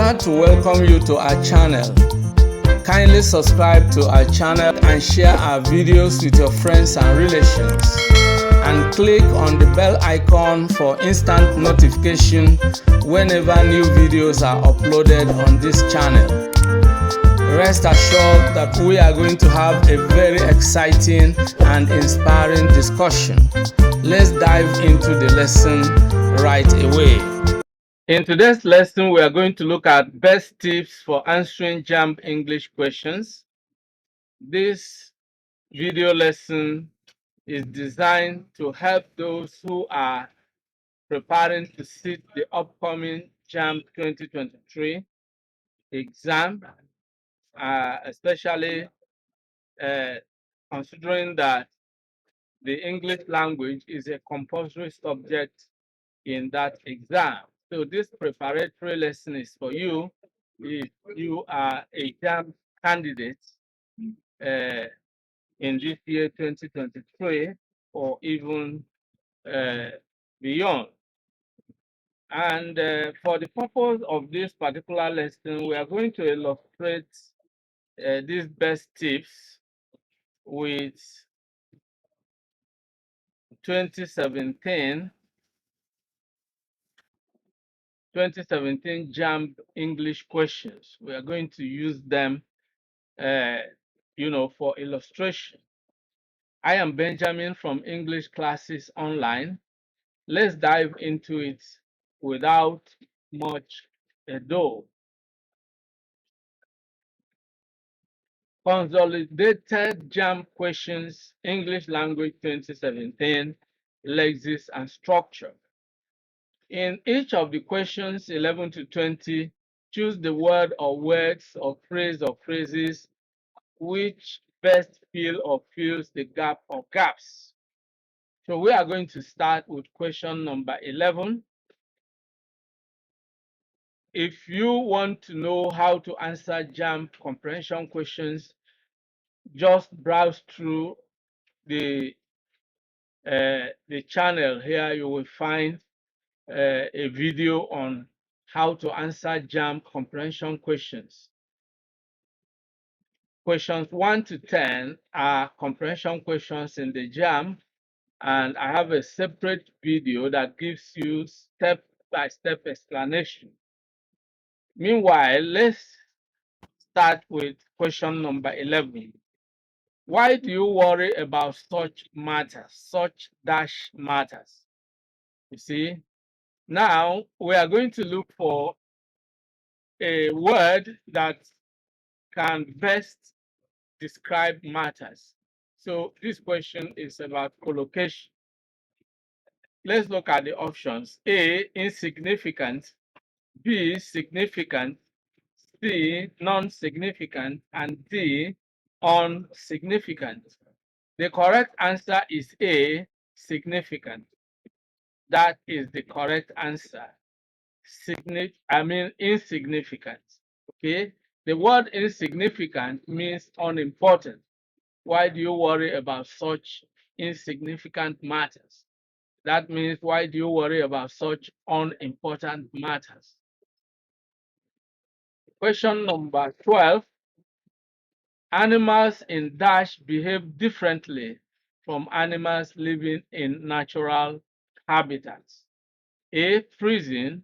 glad to welcome you to our channel. Kindly subscribe to our channel and share our videos with your friends and relations. And click on the bell icon for instant notification whenever new videos are uploaded on this channel. Rest assured that we are going to have a very exciting and inspiring discussion. Let's dive into the lesson right away. In today's lesson, we are going to look at best tips for answering Jamb English questions. This video lesson is designed to help those who are preparing to sit the upcoming Jamb 2023 exam, especially considering that the English language is a compulsory subject in that exam. So this preparatory lesson is for you if you are a Jamb candidate in this year 2023 or even beyond. And for the purpose of this particular lesson, we are going to illustrate these best tips with 2017 Jamb English questions. We are going to use them, for illustration. I am Benjamin from English Classes Online. Let's dive into it without much ado. Consolidated Jamb questions, English Language 2017, Lexis and structure. In each of the questions 11 to 20, choose the word or words or phrase or phrases which best fill or fills the gap or gaps. So we are going to start with question number 11. If you want to know how to answer Jamb comprehension questions, just browse through the channel here. You will find a video on how to answer Jamb comprehension questions. Questions 1 to 10 are comprehension questions in the Jamb, and I have a separate video that gives you step-by-step explanation. Meanwhile, let's start with question number 11. Why do you worry about such matters, such dash matters? You see, now we are going to look for a word that can best describe matters. So this question is about collocation. Let's look at the options. A, insignificant. B, significant. C, non-significant. And D, unsignificant. The correct answer is A, significant. That is the correct answer. Insignificant. Okay. The word insignificant means unimportant. Why do you worry about such insignificant matters? That means, why do you worry about such unimportant matters? Question number 12. Animals in dash behave differently from animals living in natural habitats. A, freezing.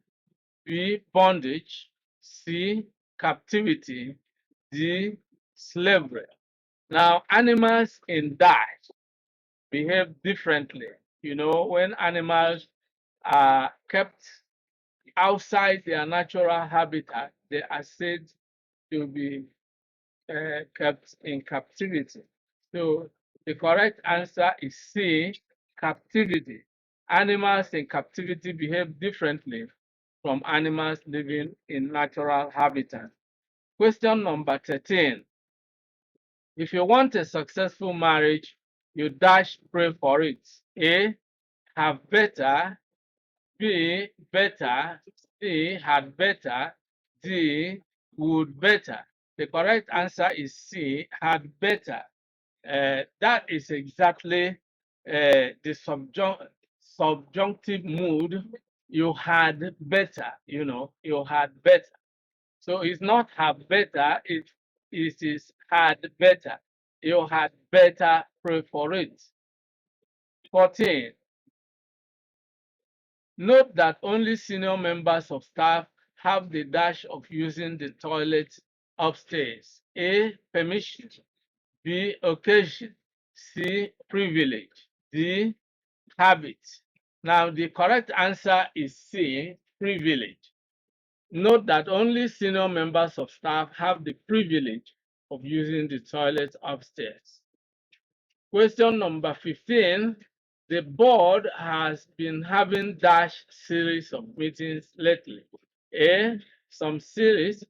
B, bondage. C, captivity. D, slavery. Now, animals in dash behave differently. You know, when animals are kept outside their natural habitat, they are said to be kept in captivity. So the correct answer is C, captivity. Animals in captivity behave differently from animals living in natural habitat. Question number 13. If you want a successful marriage, you dash pray for it. A, have better. B, better. C, had better. D, would better. The correct answer is C, had better. That is exactly the subjunctive mood. You had better, you had better. So it's not have better, it is had better. You had better pray for it. 14. Note that only senior members of staff have the dash of using the toilet upstairs. A. Permission. B. Occasion. C. Privilege. D. Habit. Now, the correct answer is C. Privilege. Note that only senior members of staff have the privilege of using the toilet upstairs. Question number 15. The board has been having dash series of meetings lately. A. Some series.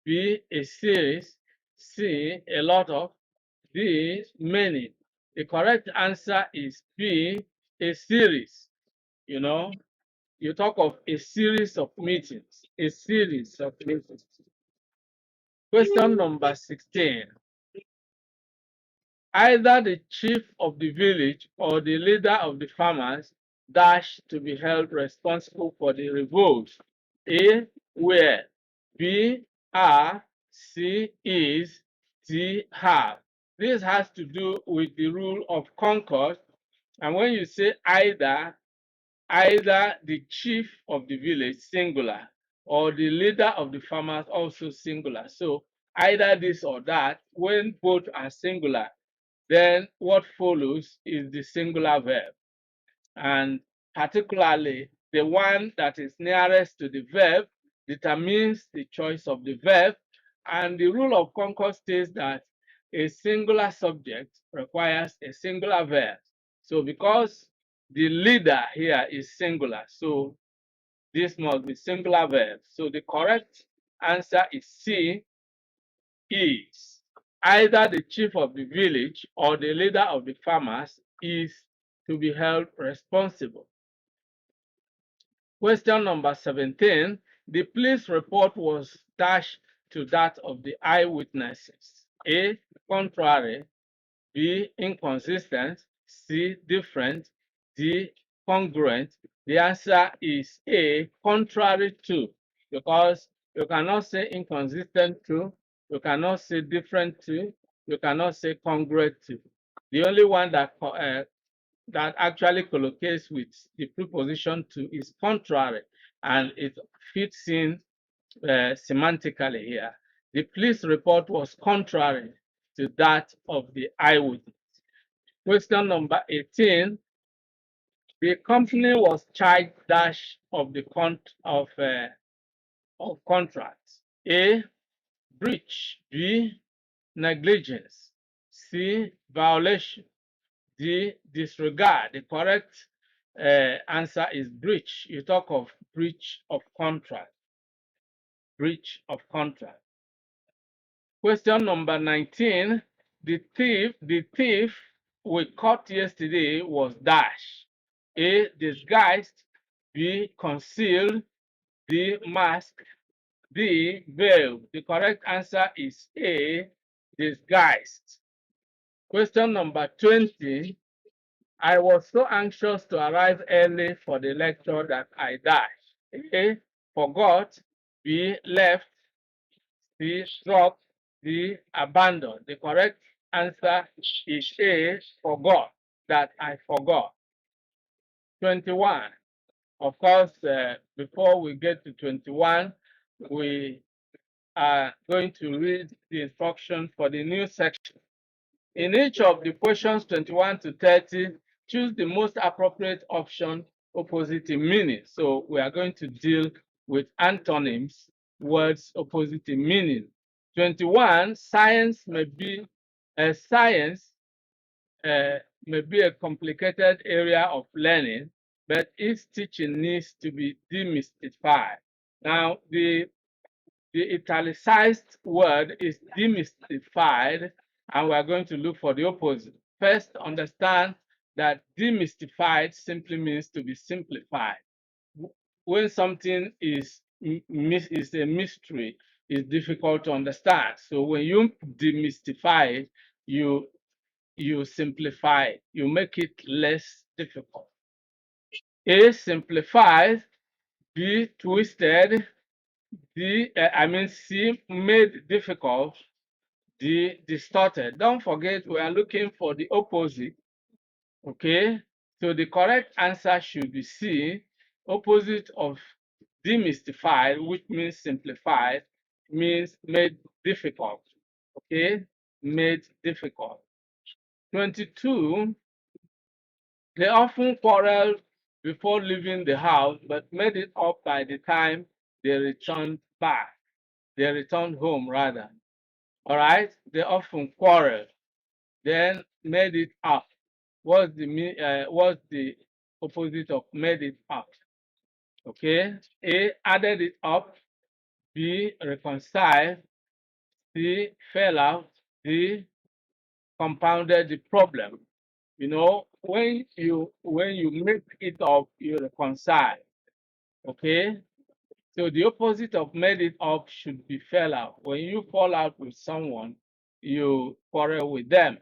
B. A series. C. A lot of. D. Many. The correct answer is B. A series. You know, you talk of a series of meetings. A series of meetings. Question number 16. Either the chief of the village or the leader of the farmers dash to be held responsible for the revolt. A. Where. B. Are. C. Is. D. Have. This has to do with the rule of concord. And when you say either the chief of the village, singular, or the leader of the farmers, also singular. So either this or that, when both are singular, then what follows is the singular verb. And particularly, the one that is nearest to the verb determines the choice of the verb. And the rule of concord states that a singular subject requires a singular verb. So because the leader here is singular, so this must be singular verb. So the correct answer is C, is. Either the chief of the village or the leader of the farmers is to be held responsible. Question number 17. The police report was dashed to that of the eyewitnesses. A. Contrary. B. Inconsistent. C. Different. D. Congruent. The answer is A. Contrary to, because you cannot say inconsistent to, you cannot say different to, you cannot say congruent to. The only one that actually collocates with the preposition to is contrary, and it fits in semantically here. The police report was contrary to that of the eyewitness. Question number 18. The company was charged dash of the of contracts. A. Breach. B. Negligence. C. Violation. D. Disregard. The correct answer is breach. You talk of breach of contract. Breach of contract. Question number 19. The thief we caught yesterday was dash. A. Disguised. B. Concealed. D. Masked. D. Veiled. The correct answer is A. Disguised. Question number 20. I was so anxious to arrive early for the lecture that I dashed. A. Forgot. B. Left. C. Dropped. D. Abandoned. The correct answer is A. Forgot. That I forgot. 21. Of course, before we get to 21, we are going to read the instruction for the new section. In each of the questions 21 to 30, choose the most appropriate option opposite in meaning. So we are going to deal with antonyms, words opposite in meaning. 21, science may be a complicated area of learning, but its teaching needs to be demystified. Now, the italicized word is demystified, and we're going to look for the opposite. First, understand that demystified simply means to be simplified. When something is a mystery, it's difficult to understand. So when you demystify it, you simplify it, you make it less difficult. A, simplified. B, twisted. C, made difficult. D, distorted. Don't forget we are looking for the opposite. Okay, so the correct answer should be C. Opposite of demystified, which means simplified, means made difficult. Okay, made difficult. 22, they often quarreled before leaving the house, but made it up by the time they returned back. They returned home, rather. All right, they often quarreled, then made it up. What's the opposite of made it up? Okay, A, added it up. B, reconciled. C, fell out. D, compounded the problem. You know, when you make it up, you reconcile. Okay, so the opposite of made it up should be fell out. When you fall out with someone, you quarrel with them.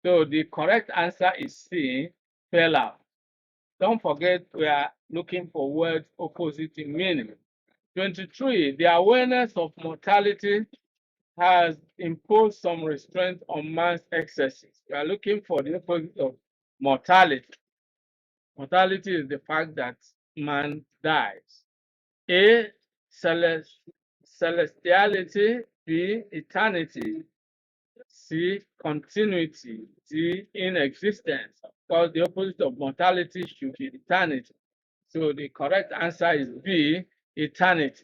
So the correct answer is C, fell out. Don't forget we are looking for words opposite in meaning. 23, the awareness of mortality has imposed some restraint on man's excesses. We are looking for the opposite of mortality. Mortality is the fact that man dies. A, celestiality. B, eternity. C, continuity. D, inexistence. Because the opposite of mortality should be eternity. So the correct answer is B, eternity.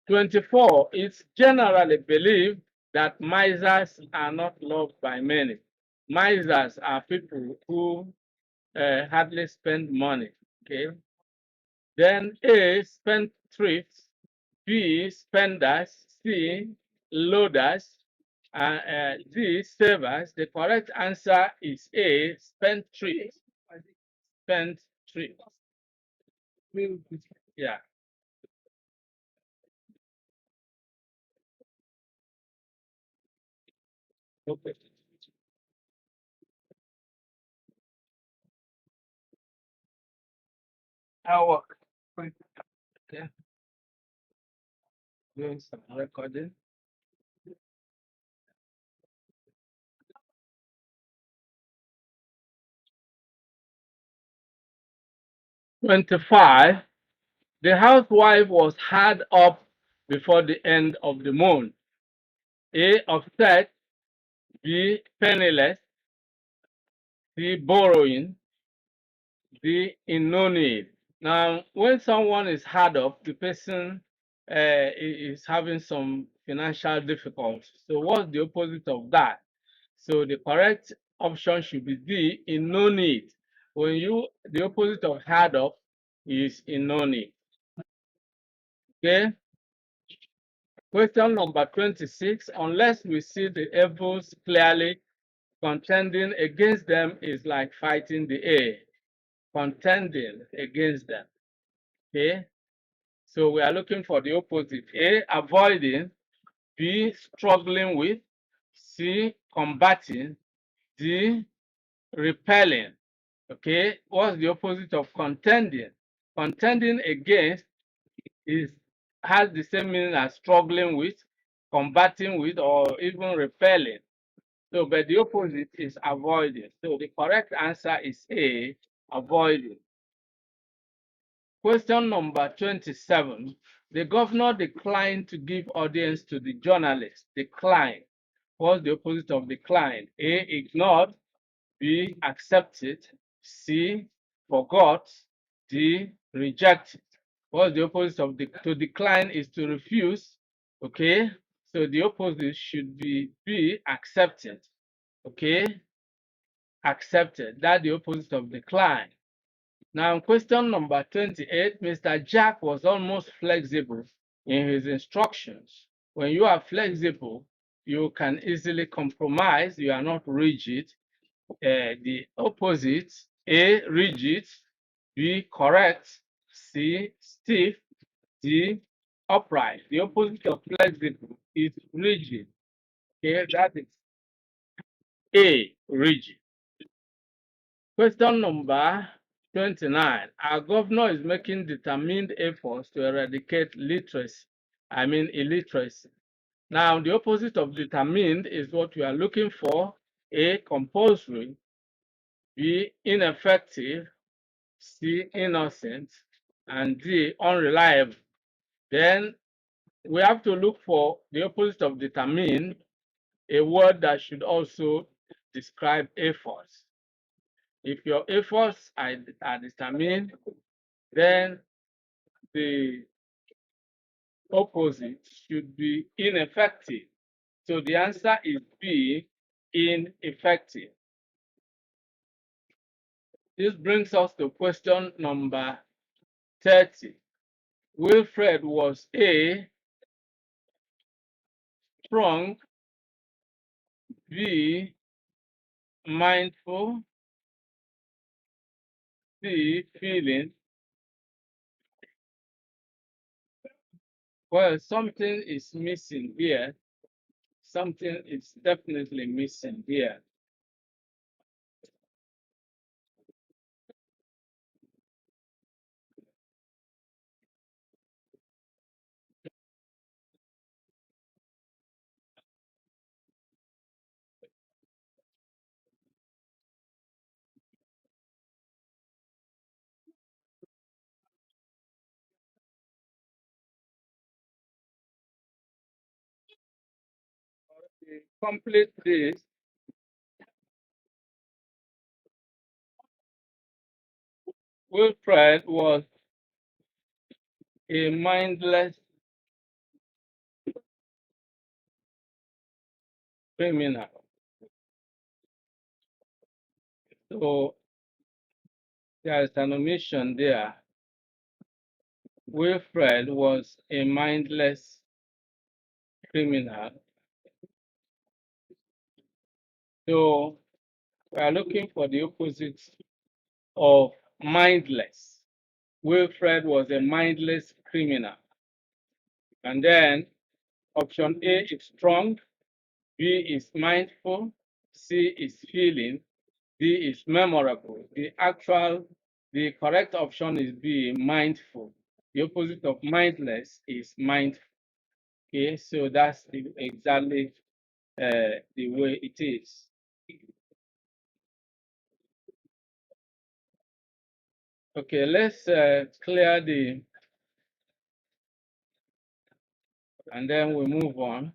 24, it's generally believed that misers are not loved by many. Misers are people who hardly spend money. Okay. Then A, spendthrifts. B, spenders. C, loaders. D, savers. The correct answer is A, spendthrifts. Spendthrifts. Yeah. Okay. I work. Okay. Doing some recording. 25. The housewife was hard up before the end of the month. A, upset. B, penniless. C, borrowing. D, in no need. Now, when someone is hard up, the person is having some financial difficulty. So, what's the opposite of that? So, the correct option should be D, in no need. The opposite of hard up is in no need. Okay. Question number 26. Unless we see the evils clearly, contending against them is like fighting the air. Contending against them. Okay. So we are looking for the opposite. A, avoiding. B, struggling with. C, combating. D, repelling. Okay. What's the opposite of contending? Contending against is has the same meaning as struggling with, combating with, or even repelling. So, but the opposite is avoiding. So the correct answer is A, avoiding. Question number 27. The governor declined to give audience to the journalist. Declined. What's the opposite of declined? A, ignored. B, accepted. C, forgot. D, rejected. What's the opposite of to decline is to refuse. Okay, so the opposite should be B, accepted. Okay, accepted. That's the opposite of decline. Now, question number 28, Mr. Jack was almost flexible in his instructions. When you are flexible, you can easily compromise. You are not rigid. The opposite, A, rigid. B, correct. C, stiff. D, upright. The opposite of flexible is rigid. Okay, that is A, rigid. Question number 29. Our governor is making determined efforts to eradicate illiteracy. Now, the opposite of determined is what we are looking for: A, compulsory; B, ineffective; C, innocent; and D, unreliable. Then we have to look for the opposite of determined, a word that should also describe efforts. If your efforts are determined, then the opposite should be ineffective. So the answer is B, ineffective. This brings us to question number 30. Wilfred was A, strong; B, mindful; C, feeling. Well, something is missing here. Something is definitely missing here. To complete this, Wilfred was a mindless criminal. So there is an omission there. Wilfred was a mindless criminal. So we are looking for the opposite of mindless. Wilfred was a mindless criminal. And then option A is strong, B is mindful, C is feeling, D is memorable. The correct option is B, mindful. The opposite of mindless is mindful. Okay, so that's exactly the way it is. Okay, let's clear and then we move on.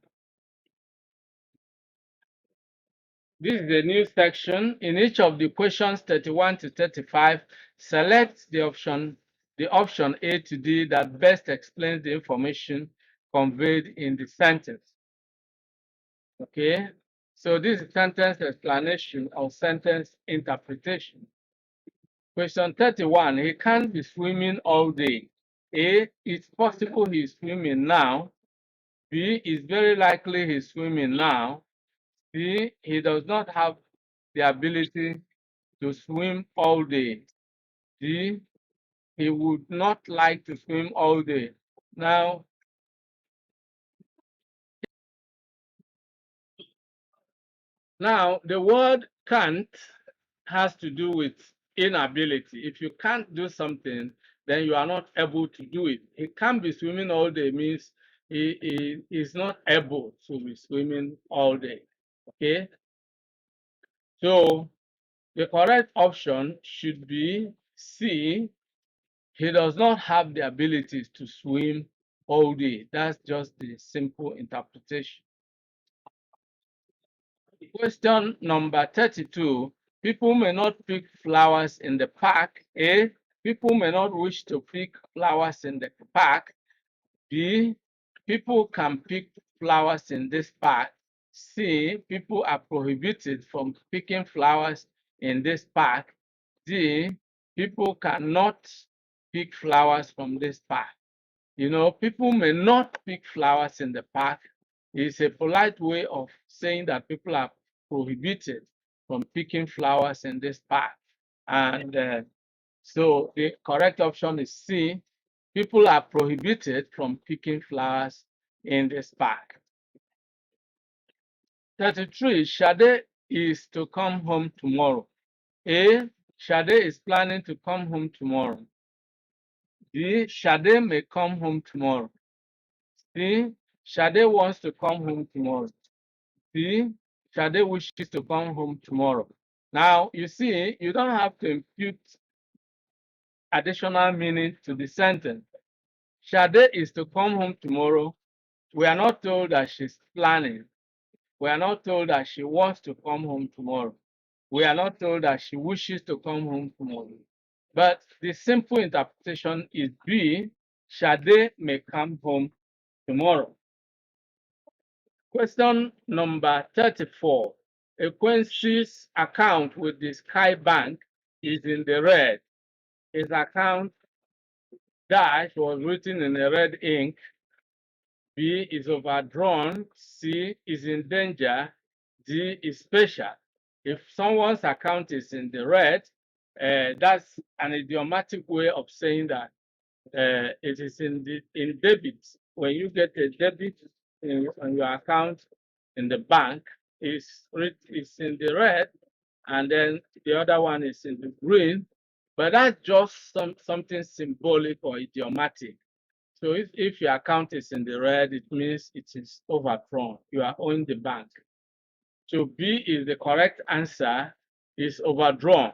This is a new section. In each of the questions 31 to 35, select the option A to D that best explains the information conveyed in the sentence. Okay, so this is sentence explanation or sentence interpretation. Question 31, he can't be swimming all day. A, it's possible he's swimming now. B, it's very likely he's swimming now. C, he does not have the ability to swim all day. D, he would not like to swim all day. Now the word can't has to do with inability. If you can't do something, then you are not able to do it. He can't be swimming all day means he is not able to be swimming all day. Okay, so the correct option should be C. He does not have the abilities to swim all day. That's just the simple interpretation. Question number 32. People may not pick flowers in the park. A. People may not wish to pick flowers in the park. B. People can pick flowers in this park. C. People are prohibited from picking flowers in this park. D. People cannot pick flowers from this park. You know, people may not pick flowers in the park. It's a polite way of saying that people are prohibited from picking flowers in this park. And so the correct option is C. People are prohibited from picking flowers in this park. 33. Shade is to come home tomorrow. A. Shade is planning to come home tomorrow. D. Shade may come home tomorrow. C. Shade wants to come home tomorrow. D. Shade wishes to come home tomorrow. Now, you see, you don't have to impute additional meaning to the sentence. Shade is to come home tomorrow. We are not told that she's planning. We are not told that she wants to come home tomorrow. We are not told that she wishes to come home tomorrow. But the simple interpretation is B. Shade may come home tomorrow. Question number 34. Quincy's account with the Sky Bank is in the red. His account dash was written in a red ink. B is overdrawn. C is in danger. D is special. If someone's account is in the red, that's an idiomatic way of saying that it is in debit. When you get a debit on your account in the bank, it's in the red, and then the other one is in the green. But that's just something symbolic or idiomatic. So if your account is in the red, it means it is overdrawn. You are owing the bank. So B is the correct answer, is overdrawn.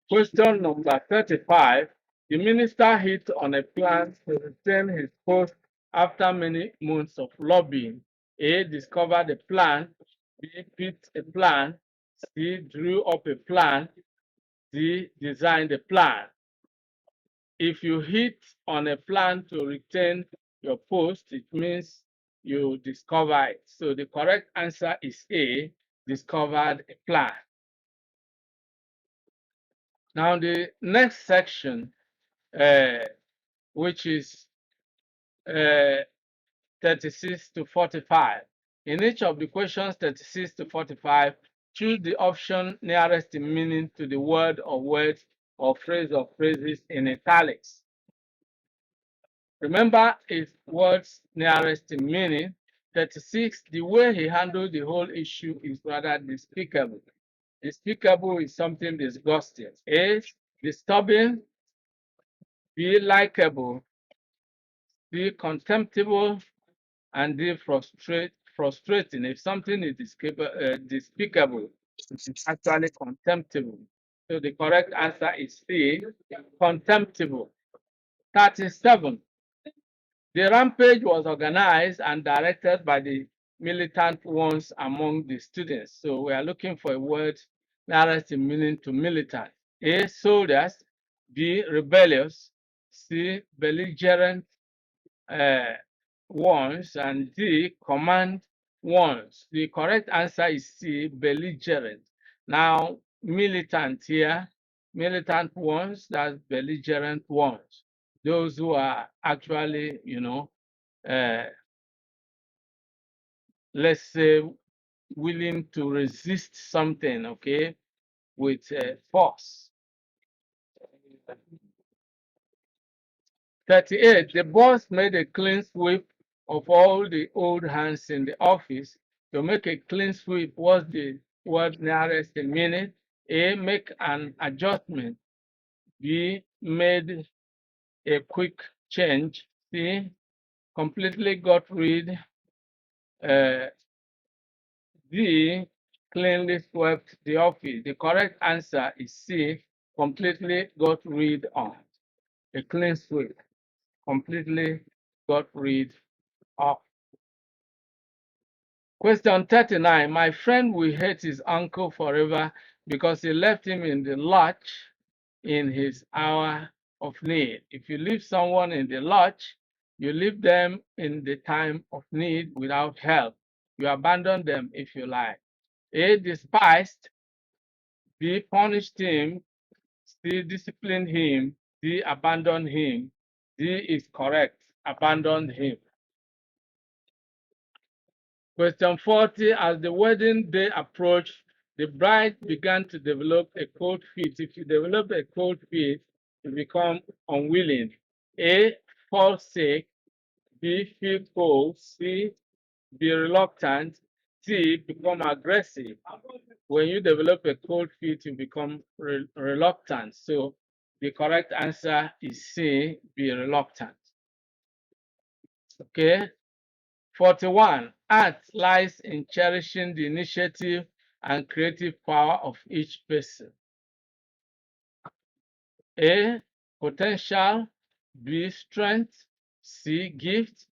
Question number 35. The minister hit on a plan to retain his post after many months of lobbying. A. Discovered a plan. B. Picked a plan. C. Drew up a plan. D. Designed a plan. If you hit on a plan to retain your post, it means you discover it. So the correct answer is A. Discovered a plan. Now the next section, which is 36 to 45. In each of the questions 36 to 45, choose the option nearest in meaning to the word or words or phrase or phrases in italics. Remember, it's words nearest in meaning. 36, the way he handled the whole issue is rather despicable. Despicable is something disgusting. A, disturbing. B, likable. C, contemptible. And D, frustrating. If something is despicable, it is actually contemptible. So the correct answer is C, contemptible. 37. The rampage was organized and directed by the militant ones among the students. So we are looking for a word nearest in meaning to militant. A, soldiers. B, rebellious. C, belligerent ones. And D, command ones. The correct answer is C, belligerent. Now, militant here, militant ones, that's belligerent ones. Those who are actually, let's say, willing to resist something, okay, with force. 38, the boss made a clean sweep of all the old hands in the office. To make a clean sweep, what's the word nearest in meaning? A, make an adjustment. B, made a quick change. C, completely got rid. D, cleanly swept the office. The correct answer is C, completely got rid of. A clean sweep, completely got rid of. Question 39. My friend will hate his uncle forever because he left him in the lurch in his hour of need. If you leave someone in the lurch, you leave them in the time of need without help. You abandon them if you like. A, despised. B, punished him. C, disciplined him. D, abandoned him. D is correct. Abandoned him. Question 40. As the wedding day approached, the bride began to develop a cold feet. If you develop a cold feet, you become unwilling. A, fall sick. B, feel cold. C, be reluctant. C, become aggressive. When you develop a cold feet, you become reluctant. So the correct answer is C, be reluctant. Okay. 41. Art lies in cherishing the initiative and creative power of each person. A, potential. B, strength. C, gift.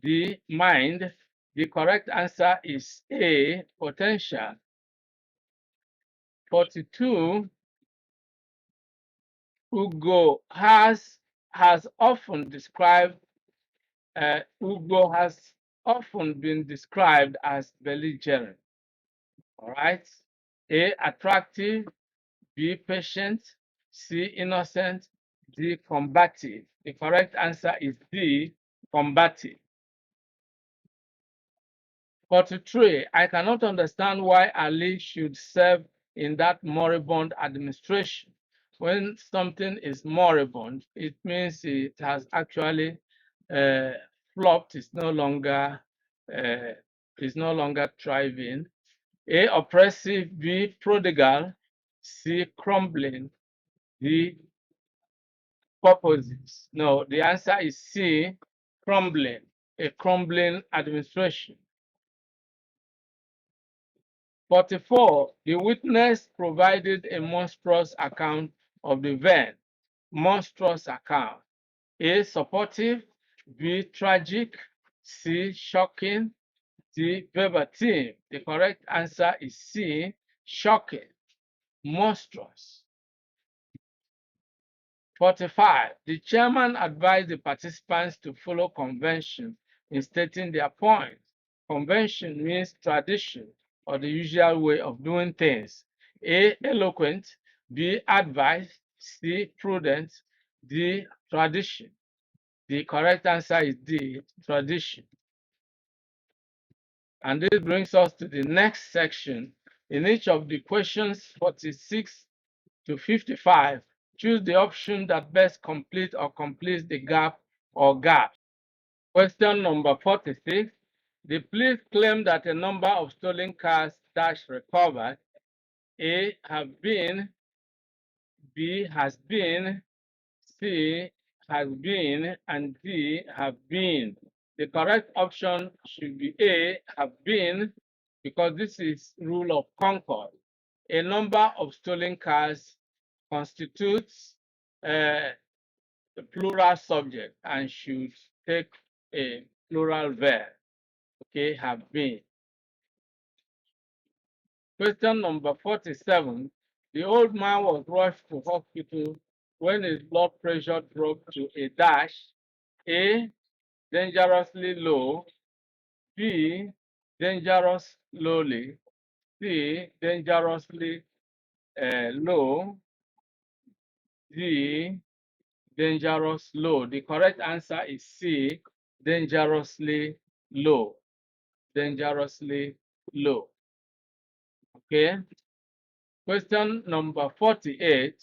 D, mind. The correct answer is A, potential. 42. Hugo has often described Hugo has often been described as belligerent. All right. A, attractive. B, patient. C, innocent. D, combative. The correct answer is D, combative. 43. I cannot understand why Ali should serve in that moribund administration. When something is moribund, it means it has actually uh, flopped. It's no longer thriving. A, oppressive. B, prodigal. C, crumbling. D, purposes. No, the answer is C, crumbling. A crumbling administration. 44. The witness provided a monstrous account of the event. Monstrous account. A, supportive. B, tragic. C, shocking. D, verbatim. The correct answer is C, shocking. Monstrous. 45. The chairman advised the participants to follow convention in stating their point. Convention means tradition or the usual way of doing things. A, eloquent. B, advice. C, prudent. D, tradition. The correct answer is D, tradition. And this brings us to the next section. In each of the questions 46 to 55, choose the option that best complete or completes the gap or gaps. Question number 46. The police claim that a number of stolen cars dash recovered. A, have been. B, has been. C, has been. And D, have been. The correct option should be A, have been, because this is rule of concord. A number of stolen cars constitutes the plural subject and should take a plural verb. Okay, have been. Question number 47. The old man was rushed to hospital when his blood pressure dropped to a dash. A, dangerously low. B, dangerous lowly. C, dangerously low. D, dangerous low. The correct answer is C, dangerously low. Dangerously low. Okay. Question number 48.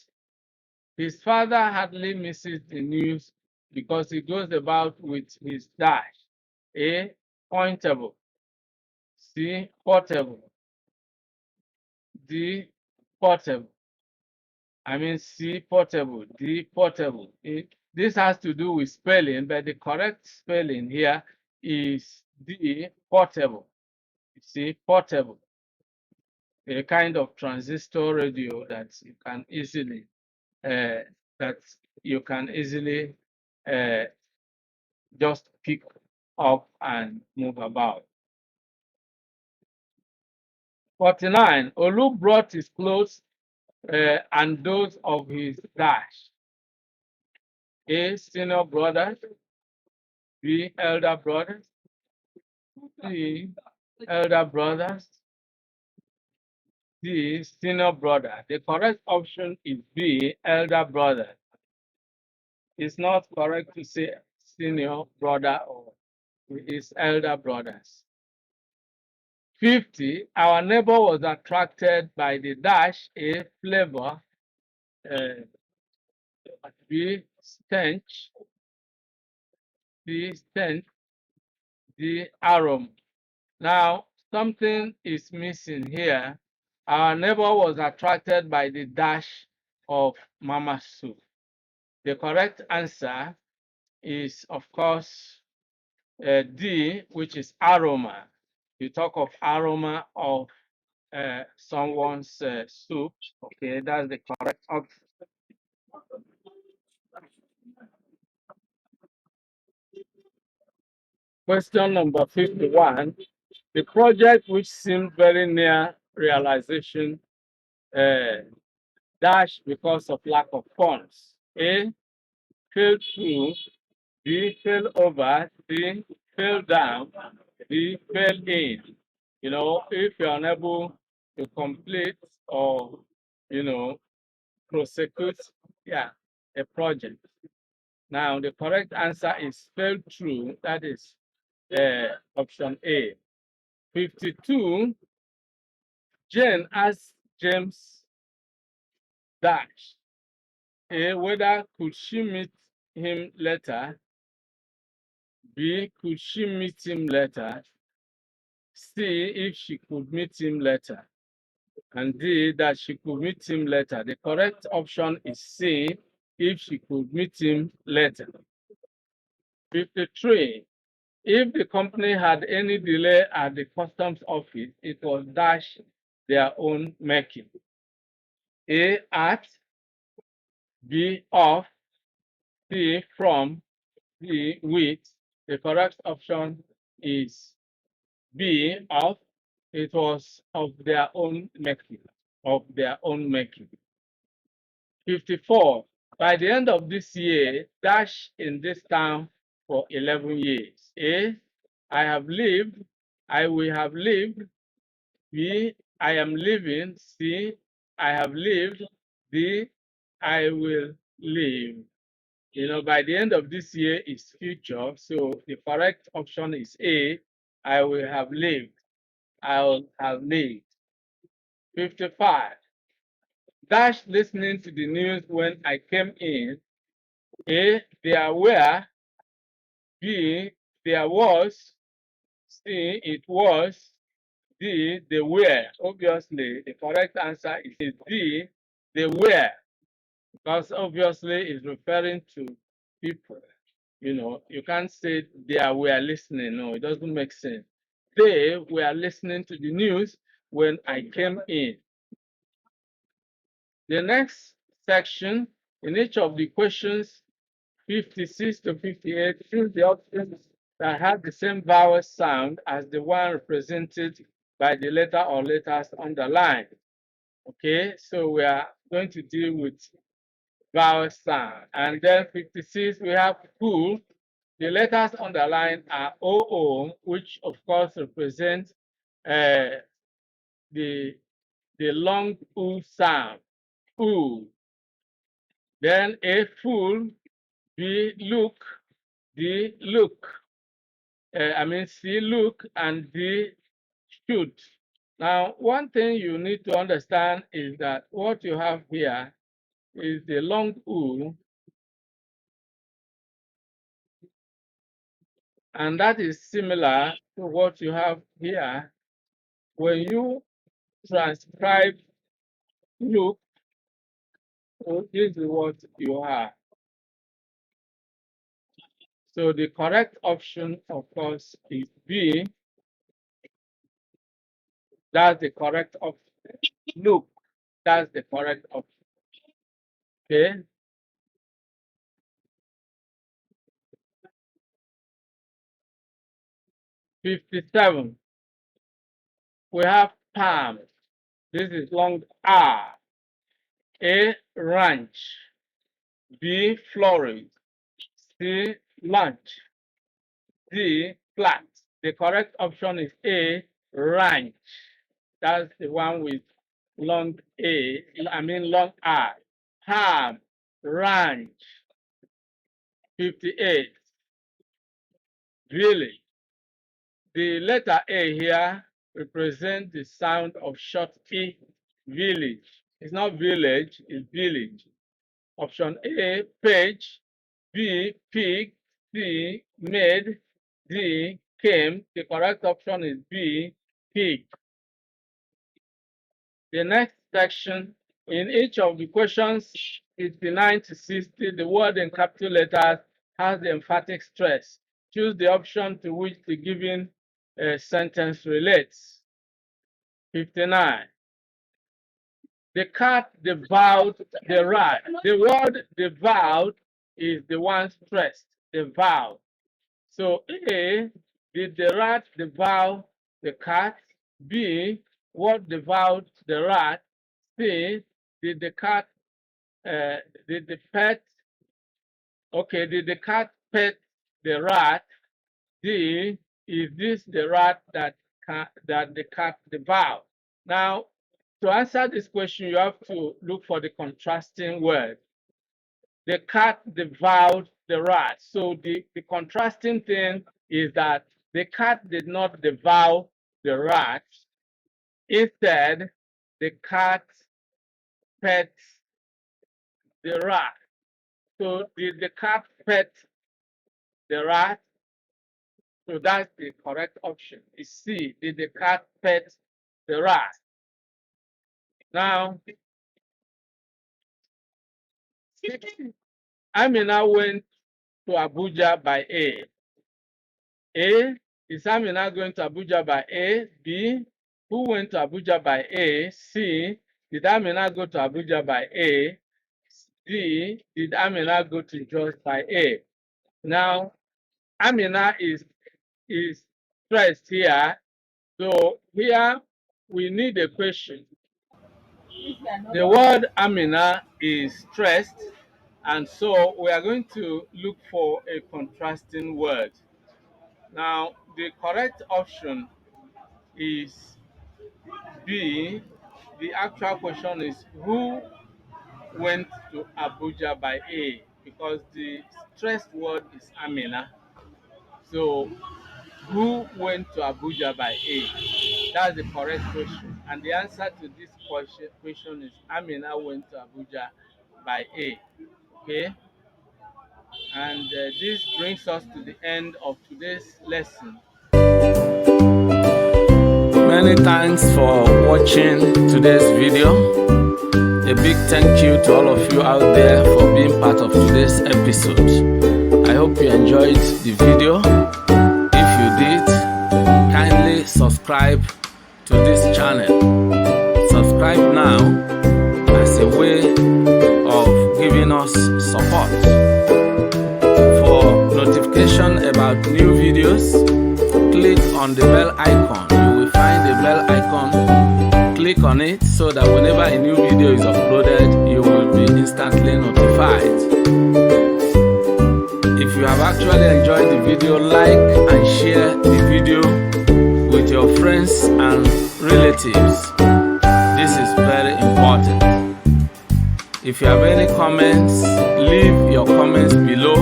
His father hardly misses the news because he goes about with his dash. A, pointable. C, portable. D, portable. I mean C, portable. D, portable. This has to do with spelling, but the correct spelling here is D, portable. C, portable. A kind of transistor radio that you can easily uh, just pick up and move about. 49. Olu brought his clothes and those of his dash. A, senior brothers. B, elder brothers. C, elder brothers. D, senior brother. The correct option is B, elder brother. It's not correct to say senior brother or his elder brothers. 50. Our neighbor was attracted by the dash, A, flavor. B, stench. C, scent. D, aroma. Now, something is missing here. Our neighbor was attracted by the dash of mama soup. The correct answer is, of course, D, which is aroma. You talk of aroma of someone's soup. Okay, that's the correct option. Question number 51. The project which seemed very near realization uh, dashed because of lack of funds. A, fell through. B, fell over. C, fell down. D, fell in. You know, if you're unable to complete or, you know, prosecute, yeah, a project. Now, the correct answer is fell through. That is option A. 52, Jane asked James Dash A, whether could she meet him later? B, could she meet him later? C, if she could meet him later. And D, that she could meet him later. The correct option is C, if she could meet him later. 53, if the company had any delay at the customs office, it was dash their own making. A, at. B, off. C, from. D, with. The correct option is B, of. It was of their own making. Of their own making. 54. By the end of this year, dash in this town for 11 years. A, I have lived. I will have lived. B, I am living. C, I have lived. D, I will live. You know, by the end of this year is future. So the correct option is A, I will have lived. I'll have lived. 55. Dash listening to the news when I came in. A, there were. B, there was. C, it was. D, they were. Obviously, the correct answer is D, they were, because obviously it's referring to people. You know, you can't say they were listening. No, it doesn't make sense. They were listening to the news when I came in. The next section, in each of the questions, 56 to 58, choose the options that have the same vowel sound as the one represented by the letter or letters underlined. Okay, so we are going to deal with vowel sound. And then 56, we have cool. The letters underlined are OO, which of course represents the long oo sound. Oo. Then A, full. B, look. D, look. C, look, and D, should. Now, one thing you need to understand is that what you have here is the long oo, and that is similar to what you have here. When you transcribe look, so this is what you have. So the correct option, of course, is B. That's the correct option. Look, that's the correct option. Okay. 57. We have palm. This is long R. A, ranch. B, florid. C, lunch. D, flat. The correct option is A, ranch. That's the one with long long R. Ham, ranch. 58. Village. The letter A here represents the sound of short E, village. It's not village, it's village. Option A, page. B, pig. C, maid. D, came. The correct option is B, pig. The next section, in each of the questions 59 to 60, the word in capital letters has the emphatic stress. Choose the option to which the given sentence relates. 59. The cat devoured the rat. The word devoured is the one stressed, devoured. So A, did the rat devour the cat? B, what devoured the rat? C, did the cat, did the pet, okay, did the cat pet the rat? D, is this the rat that the cat devoured? Now, to answer this question, you have to look for the contrasting word. The cat devoured the rat. So the contrasting thing is that the cat did not devour the rat. Instead, the cat pet the rat. So did the cat pet the rat? So that's the correct option. Is C. Did the cat pet the rat? Now, Amina went to Abuja by A. A, is Amina going to Abuja by A? B, who went to Abuja by A? C, did Amina go to Abuja by A? D, did Amina go to Jos by A? Now, Amina is stressed here. So here we need a question. The word Amina is stressed, and so we are going to look for a contrasting word. Now, the correct option is B. The actual question is who went to Abuja by A, because the stressed word is Amina. So who went to Abuja by A? That's the correct question. And the answer to this question is Amina went to Abuja by A. Okay? And this brings us to the end of today's lesson. Many thanks for watching today's video. A big thank you to all of you out there for being part of today's episode. I hope you enjoyed the video. If you did, kindly subscribe to this channel. Subscribe now as a way of giving us support. For notification about new videos, click on the bell icon. You will find the bell icon. Click on it so that whenever a new video is uploaded, you will be instantly notified. If you have actually enjoyed the video, like and share the video with your friends and relatives. This is very important. If you have any comments, leave your comments below.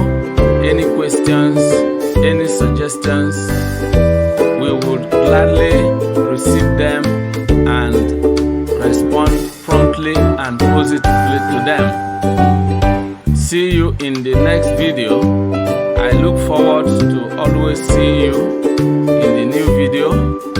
Any questions, any suggestions, we would gladly receive them and respond promptly and positively to them. See you in the next video. I look forward to always seeing you in the new video.